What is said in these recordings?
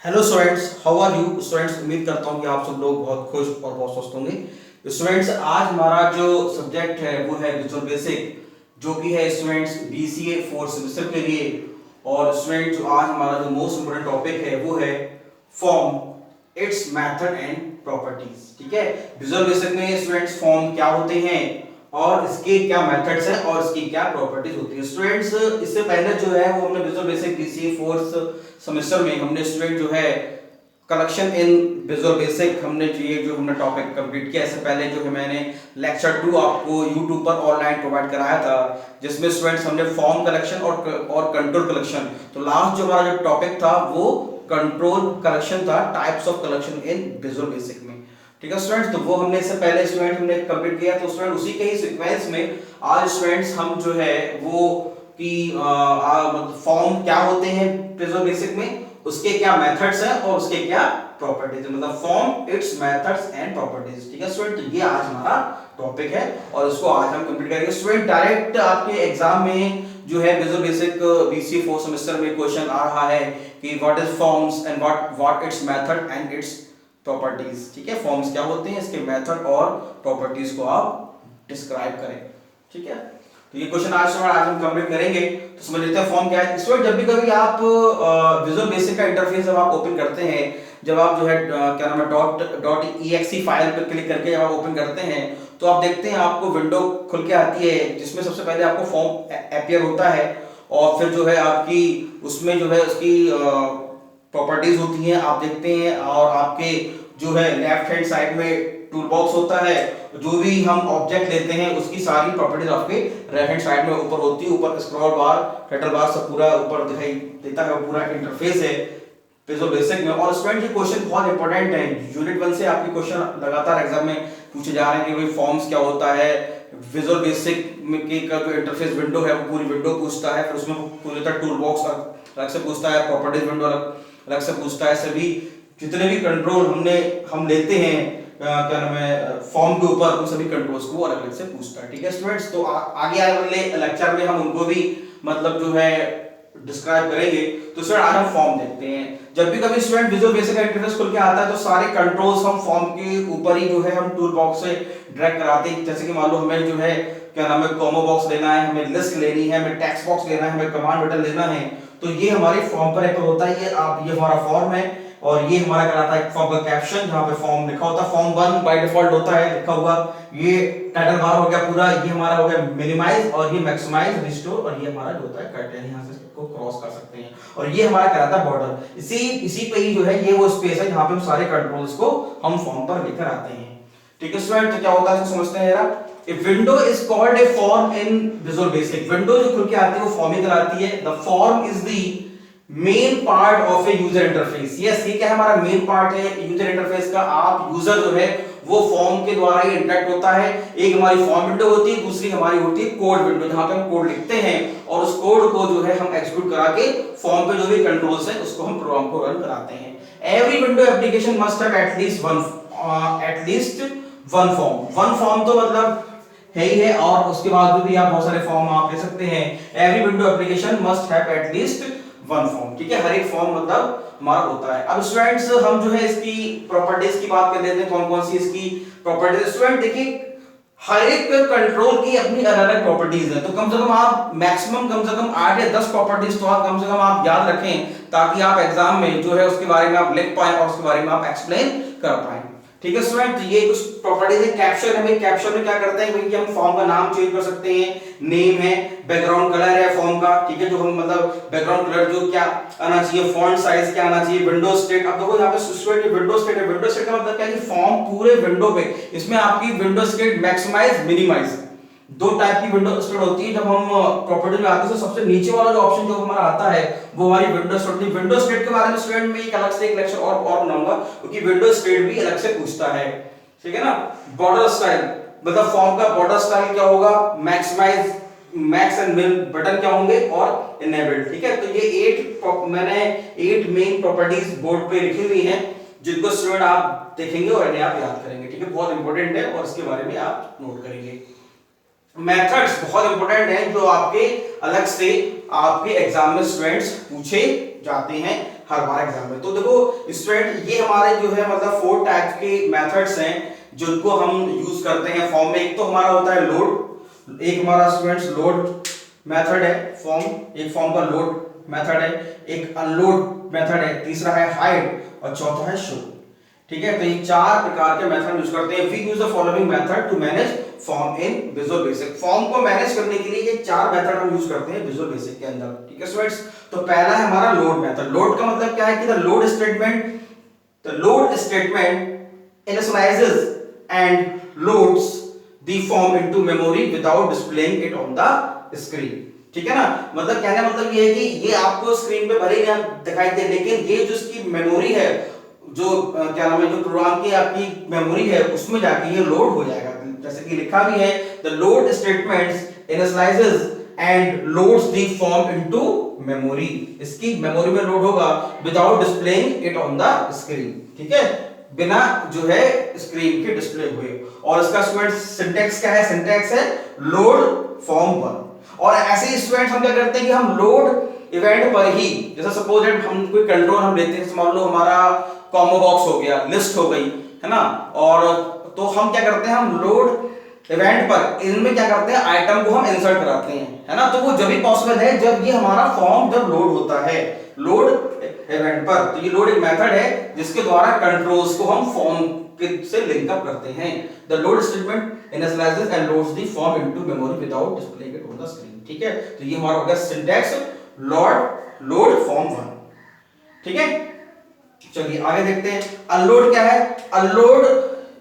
Hello students, how are you students. उम्मीद करता हूँ कि आप सब लोग बहुत खुश और बहुत स्वस्थ होंगे। स्टूडेंट्स, आज हमारा जो सब्जेक्ट है वो है विजुअल बेसिक, जो कि है स्टूडेंट्स बीसीए फोर्थ सेमेस्टर के लिए। और स्टूडेंट्स, जो आज हमारा जो मोस्ट इंपोर्टेंट टॉपिक है वो है form, it's method and properties. ठीक है, विजुअल बेसिक में स्टूडेंट्स फॉर्म क्या होते हैं और इसके क्या मेथड्स हैं और इसकी क्या प्रॉपर्टीज होती है। स्टूडेंट्स, इससे पहले जो है वो हमने visual basic BCA fourth semester में हमने स्टूडेंट जो है कलेक्शन इन विजुअल बेसिक हमने जो हमने टॉपिक कंप्लीट किया। इससे पहले जो है मैंने लेक्चर 2 आपको यूट्यूब पर ऑनलाइन प्रोवाइड कराया था, जिसमें स्टूडेंट्स हमने फॉर्म कलेक्शन और कंट्रोल कलेक्शन। तो लास्ट जो हमारा जो टॉपिक था वो कंट्रोल कलेक्शन था, types of collection in visual basic में। ठीक है स्टूडेंट्स, तो वो हमने इससे पहले स्टूडेंट हमने कंप्लीट किया। तो स्टूडेंट उसी के ही सीक्वेंस में आज स्टूडेंट्स हम जो है वो कि फॉर्म क्या होते हैं विजुअल बेसिक में, उसके क्या मेथड्स हैं और उसके क्या प्रॉपर्टीज, मतलब form, it's methods and properties. ठीक है स्टूडेंट, तो ये आज हमारा टॉपिक है और इसको आज हम कंप्लीट करेंगे। स्टूडेंट, डायरेक्ट आपके एग्जाम में जो है visual basic BCA fourth semester में क्वेश्चन आ रहा है कि what is forms and what it's method and its properties. ठीक है, फॉर्म्स क्या होते हैं, इसके मेथड और प्रॉपर्टीज को आप डिस्क्राइब करें। ठीक है, तो ये क्वेश्चन आज हम कंप्लीट करेंगे। तो समझ लेते हैं फॉर्म क्या है। स्टूडेंट, जब भी कभी आप विजुअल बेसिक का इंटरफेस जब आप ओपन करते हैं, जब आप जो है क्या नाम है डॉट .exe फाइल पर क्लिक करके जब आप ओपन करते हैं तो आप देखते हैं आपको विंडो खुल के आती है, जिसमें सबसे पहले आपको फॉर्म अपीयर होता है और फिर जो है आपकी उसमें जो है उसकी प्रॉपर्टीज होती हैं, आप देखते हैं। और आपके जो है लेफ्ट हैंड साइड में टूल बॉक्स होता है, जो भी हम ऑब्जेक्ट लेते हैं उसकी सारी प्रॉपर्टीज आपके राइट हैंड साइड में ऊपर होती है। ऊपर स्क्रॉल बार, टाइटल बार सब पूरा ऊपर दिखाई देता है, पूरा इंटरफेस है विजुअल बेसिक में। और स्टूडेंट, ये क्वेश्चन बहुत इंपॉर्टेंट है। यूनिट 1 से आपके क्वेश्चन लगातार एग्जाम में पूछे जा रहे हैं कि भाई फॉर्म्स क्या होता है। विजुअल बेसिक के का जो इंटरफेस विंडो है वो पूरी विंडो पूछता है, फिर उसमें पूरी तरह टूल बॉक्स अलग से पूछता है, प्रॉपर्टीज विंडो अलग से पूछता है। सभी जितने भी कंट्रोल हम लेते हैं क्या नाम है फॉर्म के ऊपर, उन सभी कंट्रोल्स को अलग अलग से पूछता है। ठीक है स्टूडेंट्स, तो आगे आने वाले लेक्चर में हम उनको भी मतलब जो है डिस्क्राइब करेंगे। तो स्टूडेंट, आज हम फॉर्म देखते हैं। जब भी कभी स्टूडेंट विजुअल बेसिक का इंटरफेस खुल के आता है तो सारे कंट्रोल्स हम फॉर्म के ऊपर ही जो है हम टूल बॉक्स से ड्रैग कराते हैं। जैसे कि मान लो हमें जो है क्या नाम है कॉमा बॉक्स लेना है, हमें लिस्ट लेनी है, हमें टेक्स्ट बॉक्स लेना है, हमें कमांड बटन लेना है, तो ये हमारे फॉर्म पर होता है। ये हमारा फॉर्म है और ये हमारा कहलाता है फॉर्म का कैप्शन, जहां पे फॉर्म लिखा होता है। फॉर्म 1 बाय डिफॉल्ट होता है लिखा हुआ। ये टाइटल बार हो गया पूरा, ये हमारा हो गया मिनिमाइज और ये मैक्सिमाइज, रिस्टोर, और ये हमारा जो होता है कट, यानी यहां से इसको क्रॉस कर सकते हैं। और ये हमारा कहलाता है बॉर्डर। इसी पे ही जो है ये वो स्पेस है जहां पे हम सारे कंट्रोल्स को हम फॉर्म पर लेकर आते हैं। ठीक है स्टूडेंट, तो क्या होता है इसको समझते हैं जरा। A window is called a form in Visual Basic. Window जो खुल के आती है वो फॉर्म ही कहलाती है। The form is the main part of a user interface. Yes, ये क्या है, हमारा मेन पार्ट है यूजर इंटरफेस का। आप यूजर जो है वो फॉर्म के द्वारा ही इंटरेक्ट होता है। एक हमारी फॉर्म विंडो होती है, दूसरी हमारी होती है कोड विंडो, जहां पे हम कोड लिखते हैं और उस कोड को जो है हम एग्जीक्यूट करा के फॉर्म पे जो भी कंट्रोल्स हैं उसको हम प्रोग्राम को रन कराते हैं। Every window application must have at least one form. One form तो मतलब है ही है, और उसके बाद भी आप बहुत सारे फॉर्म आप ले सकते हैं। Every window application must have at least one form. ठीक है, हर एक फॉर्म मतलब हमारा होता है। अब स्टूडेंट्स, हम जो है इसकी प्रॉपर्टीज की बात कर लेते हैं, कौन कौन सी इसकी प्रॉपर्टीज। स्टूडेंट देखिए, हर एक कंट्रोल की अपनी अलग अलग प्रॉपर्टीज है। तो कम से कम आप मैक्सिमम कम से कम 8 या 10 प्रॉपर्टीज तो आप कम से कम आप याद रखें, ताकि आप एग्जाम में जो है उसके बारे में आप लिख पाएं और उसके बारे में आप एक्सप्लेन कर पाएं। ठीक है स्टूडेंट, तो ये कुछ प्रॉपर्टीज है। कैप्शन है, कैप्शन में क्या करते हैं कि हम फॉर्म का नाम चेंज कर सकते हैं, नेम है, बैकग्राउंड कलर है फॉर्म का। ठीक है, जो हम मतलब बैकग्राउंड कलर जो क्या आना चाहिए, फॉन्ट साइज क्या आना चाहिए, विंडो स्टेट। अब देखो यहाँ पे स्टूडेंट विंडो स्टेट है। विंडो स्टेट का मतलब क्या है कि फॉर्म पूरे विंडो पे, इसमें आपकी विंडो स्टेट मैक्सिमाइज, मिनिमाइज, दो टाइप की विंडो स्टेट होती है। जब हम प्रॉपर्टी में आते हैं तो सबसे नीचे वाला जो ऑप्शन जो हमारा आता है वो हमारी विंडो स्टेट होती है। विंडो स्टेट के बारे में स्टूडेंट में एक अलग से एक लेक्चर और बनाऊंगा, क्योंकि विंडो स्टेट भी अलग से पूछता है। ठीक है ना। बॉर्डर स्टाइल मतलब फॉर्म का बॉर्डर स्टाइल क्या होगा, मैक्सिमाइज, मैक्स एंड मिन बटन क्या होंगे और इनेबल्ड। ठीक है, तो ये मैंने 8 मेन प्रॉपर्टीज बोर्ड पे लिखी हुई हैं, जिनको स्टूडेंट आप देखेंगे और इन्हें आप याद करेंगे। ठीक है, बहुत इंपॉर्टेंट है और इसके बारे में आप नोट करेंगे। मेथड्स बहुत इंपॉर्टेंट हैं, जो आपके अलग से आपके एग्जाम में स्टूडेंट्स पूछे जाते हैं। हर बार एग्जाम में। तो देखो स्टूडेंट, ये हमारे जो है मतलब 4 टाइप के मेथड्स हैं जिनको हम यूज करते हैं फॉर्म में। एक तो हमारा होता है लोड, एक हमारा स्टूडेंट्स लोड मेथड है फॉर्म, एक फॉर्म का लोड मेथड है, एक अनलोड मेथड है, तीसरा है हाइड और चौथा है शो। ठीक है, तो ये 4 प्रकार के मेथड यूज करते हैं। We use the following method to manage form in visual basic. Form को मैनेज करने के लिए ये 4 मेथड हम यूज करते हैं विजुअल बेसिक के अंदर। ठीक है स्टूडेंट्स, तो पहला है हमारा लोड मेथड। लोड का मतलब क्या है कि the load statement initializes and loads the form into memory without displaying it on the screen। ठीक है ना, मतलब कहने का मतलब ये है कि ये आपको स्क्रीन पे भले ही दिखाई दे, लेकिन ये जो इसकी मेमोरी है, जो क्या नाम है, जो प्रोग्राम की आपकी मेमोरी है, उसमें जाके ये लोड हो जाएगा। जैसे कि लिखा भी है, the load statements initialises and loads the form into memory. इसकी मेमोरी में लोड होगा without displaying it on the screen. ठीक है, बिना जो है स्क्रीन के डिस्प्ले हुए। और इसका स्टूडेंट सिंटैक्स क्या है? सिंटैक्स है लोड फॉर्म 1। और ऐसे ही स्टूडेंट हम क्या करते हैं कि हम लोड इवेंट पर ही, जैसे सपोज हम कोई कंट्रोल हम लेते हैं, मान लो हमारा कॉम्बो बॉक्स हो गया, लिस्ट हो गई, है ना, और तो हम क्या करते हैं, हम लोड इवेंट पर इनमें क्या करते हैं, आइटम को हम इंसर्ट कराते हैं, है ना। तो वो जब भी पॉसिबल है जब ये हमारा फॉर्म जब लोड होता है लोड इवेंट पर। तो ये लोड एक मेथड है जिसके द्वारा कंट्रोल्स को हम फॉर्म से लिंक अप करते हैं। The load statement initialises and loads the form into memory without displaying it on the screen. ठीक है, तो ये हमारा हो गया सिंटैक्स लोड फॉर्म 1। ठीक है, चलिए आगे देखते हैं। अनलोड क्या है? अनलोड,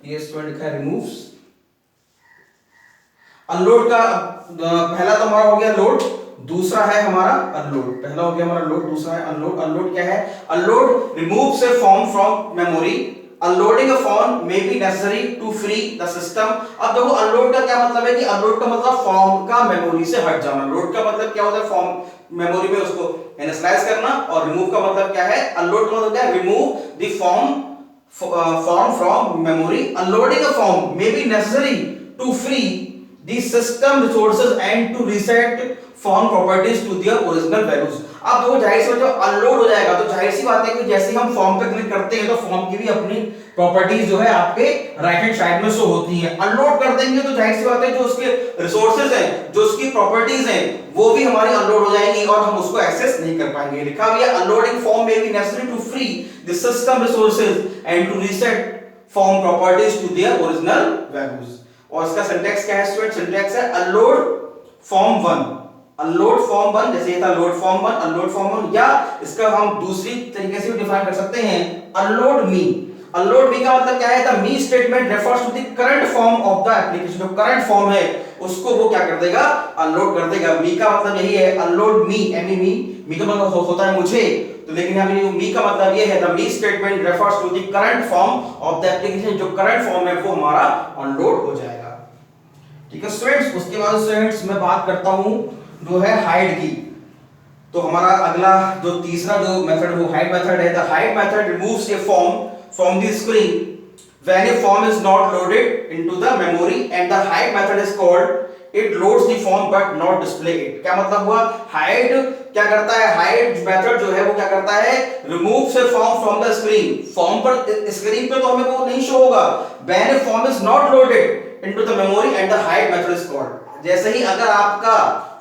ये स्टूडेंट लिखा है रिमूव्स। अनलोड का पहला तो हमारा हो गया लोड, दूसरा है हमारा अनलोड। पहला हो गया हमारा लोड, दूसरा है अनलोड। अनलोड क्या है? Unload removes a form from memory. Unloading a form may be necessary to free the system. अब देखो अनलोड का क्या मतलब है कि अनलोड का मतलब फॉर्म का मेमोरी से हट जाना। लोड का मतलब क्या होता है? फॉर्म मेमोरी में उसको इनिशियलाइज करना। और रिमूव का मतलब क्या है? अनलोड का मतलब क्या है? Remove the form from memory. Unloading a form may be necessary to free the system resources and to reset form properties to their original values। अब देखो जाहिर सी जब अनलोड हो जाएगा तो जाहिर सी बात है कि जैसे हम फॉर्म पे क्लिक करते हैं तो फॉर्म की भी अपनी प्रॉपर्टीज जो है आपके राइट हैंड साइड में शो होती हैं। अनलोड कर देंगे तो जाहिर सी बात है जो उसके रिसोर्सेज हैं, जो उसकी प्रॉपर्टीज हैं, वो भी हमारी अनलोड हो जाएंगी और हम उसको एक्सेस नहीं कर पाएंगे। लिखा हुआ है unloading form may be necessary to free the system resources and to reset form properties to their original values. और इसका सिंटैक्स क्या है स्टूडेंट? सिंटैक्स है अनलोड फॉर्म 1। अनलोड फॉर्म 1, जैसे ये था लोड फॉर्म 1, अनलोड फॉर्म 1, या इसका हम दूसरी तरीके से भी डिफाइन कर सकते हैं अनलोड मी। अनलोड मी का मतलब क्या है? The me statement refers to the current form of the application. जो करंट फॉर्म है उसको वो क्या कर देगा? अनलोड कर देगा। मी का मतलब यही है अनलोड मी, एम ई मी का मतलब होता है मुझे, तो लेकिन यहां पे मी का मतलब ये है the me statement refers to the current form of the application. जो करंट फॉर्म है वो हमारा अनलोड हो जाएगा। ठीक है स्टूडेंट्स, उसके बाद स्टूडेंट्स मैं बात करता हूं जो है हाइड की। तो हमारा अगला जो तीसरा जो मेथड वो हाइड मेथड है। The hide method removes a form from the screen when a form is not loaded into the memory and the hide method is called it loads the form but not display it. क्या मतलब हुआ? Hide क्या करता है? Hide method जो है वो क्या करता है? Removes a form from the screen. Form पर स्क्रीन पे तो हमें वो नहीं शो होगा। When a form is not loaded into the memory and the hide method is called। जैसे ही अगर आपका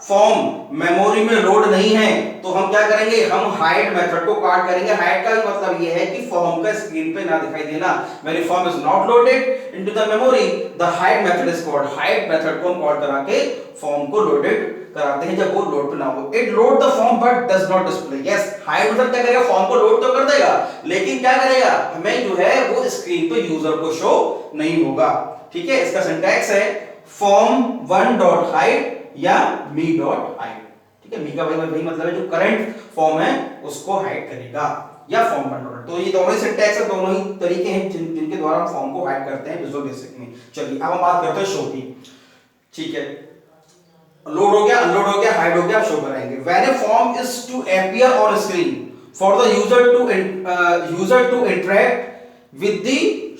फॉर्म मेमोरी में लोड नहीं है तो हम क्या करेंगे? हम हाइड मेथड को कॉल करेंगे। हाइड का मतलब ये है कि फॉर्म का स्क्रीन पे ना दिखाई देना। when a form is not loaded into the memory the hide method is called। Hide method को हम कॉल करा के फॉर्म को लोडेड कराते हैं जब वो लोड पे ना हो। It load the form but does not display. Yes, hide method क्या करेगा? फॉर्म को लोड तो कर देगा लेकिन क्या करेगा? हमें जो है वो स्क्रीन पे यूजर को शो नहीं होगा। ठीक है, इसका सिंटैक्स है फॉर्म 1.hide या me.hide। ठीक है, मी का वही मतलब है जो करंट फॉर्म है उसको हाइड करेगा या फॉर्म 1.hide। तो ये दोनों ही सिंटैक्स है, दोनों ही तरीके हैं जिनके द्वारा हम फॉर्म को हाइड करते हैं विजुअल बेसिक में। चलिए अब हम बात करते हैं शो की। ठीक है, लोड हो गया, अनलोड हो गया, हाइड हो गया, शो कराएंगे। When a form is to appear on screen for the user to interact with the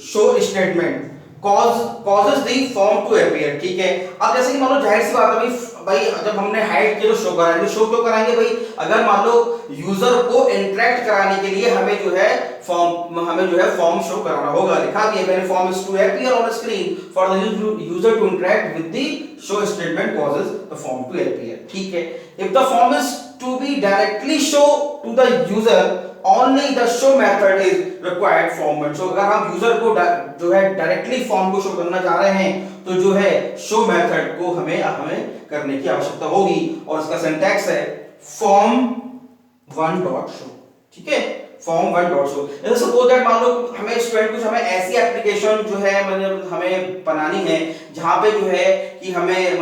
show statement causes the form to appear, ठीक है। अब जैसे कि मान लो जाहिर सी बात है भाई जब हमने हाइड किया तो शो कराएंगे, शो क्यों कराएंगे भाई, अगर मान लो यूजर को इंटरेक्ट कराने के लिए हमें जो है फॉर्म शो कराना होगा। लिखा भी है मैंने, form is to appear on screen for the user to interact with the show statement causes the form to appear, ठीक है। If the form is to be directly show to the user only the show method is required format। so अगर हम user को जो है directly form को show करना चाह रहे हैं तो जो है शो मेथड को हमें करने की आवश्यकता होगी, और इसका सिंटैक्स है form1.show, ठीक है। form1.show जैसे सपोज दैट मान लो हमें स्टूडेंट कुछ हमें ऐसी एप्लीकेशन जो है मतलब हमें बनानी है जहां पे जो है कि हमें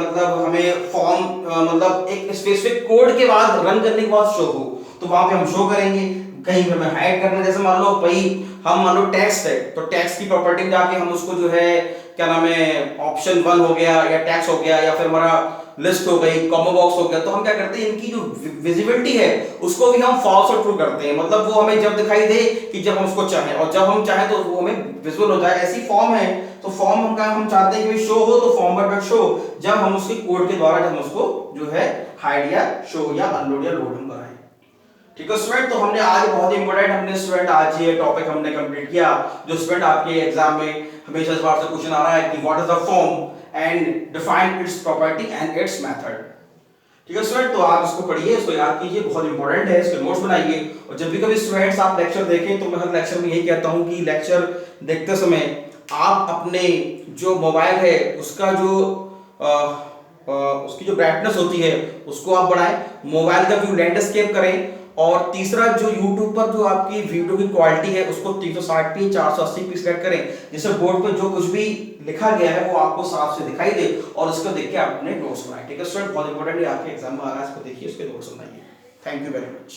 फॉर्म मतलब एक स्पेसिफिक कोड के बाद रन करने के बाद शो हो, तो वहां पे हम शो करेंगे। कहीं पे हमें हाइड करना, जैसे मान लो भाई हम मान लो टेक्स्ट है तो टेक्स्ट की प्रॉपर्टी में जाके हम उसको जो है क्या नाम है ऑप्शन 1 हो गया या टेक्स्ट हो गया या फिर हमारा लिस्ट हो गई, कॉमा बॉक्स हो गया, तो हम क्या करते हैं इनकी जो विजिबिलिटी है उसको भी हम फॉल्स और ट्रू करते हैं। मतलब वो हमें जब दिखाई दे कि जब हम उसको चाहें, और जब हम चाहें तो वो हमें विजुअल हो जाए। ऐसी फॉर्म है तो फॉर्म हम चाहते हैं कि शो हो तो फॉर्म शो जब हम उसके कोड के द्वारा जब हम उसको जो है हाइड या शो या अनलोड या लोड हम कराएं, ठीक है स्टूडेंट। तो हमने आज बहुत इंपॉर्टेंट हमने स्टूडेंट आज ये टॉपिक हमने कंप्लीट किया। जो स्टूडेंट आपके एग्जाम में हमेशा इस बार से क्वेश्चन आ रहा है कि what is the form and define it's property and it's method, ठीक है स्टूडेंट। तो आप इसको पढ़िए, इसको याद कीजिए, बहुत इंपॉर्टेंट है, इसके नोट्स बनाइए। और जब भी कभी स्टूडेंट्स आप लेक्चर देखें तो मैं हर लेक्चर में यही कहता हूं कि लेक्चर देखते समय आप अपने जो मोबाइल है उसका जो उसकी जो ब्राइटनेस होती है उसको आप बढ़ाएं, मोबाइल का व्यू लैंडस्केप करें, और तीसरा जो YouTube पर जो आपकी वीडियो की क्वालिटी है उसको 360p 480p सेट करें, जिससे बोर्ड पर जो कुछ भी लिखा गया है वो आपको साफ से दिखाई दे, और इसको देख के आप अपने नोट्स बनाएं, ठीक है स्टूडेंट। बहुत इंपॉर्टेंट है, आपके एग्जाम में आ रहा है, इसको देखिए, इसके नोट्स बनाइए। Thank you very much.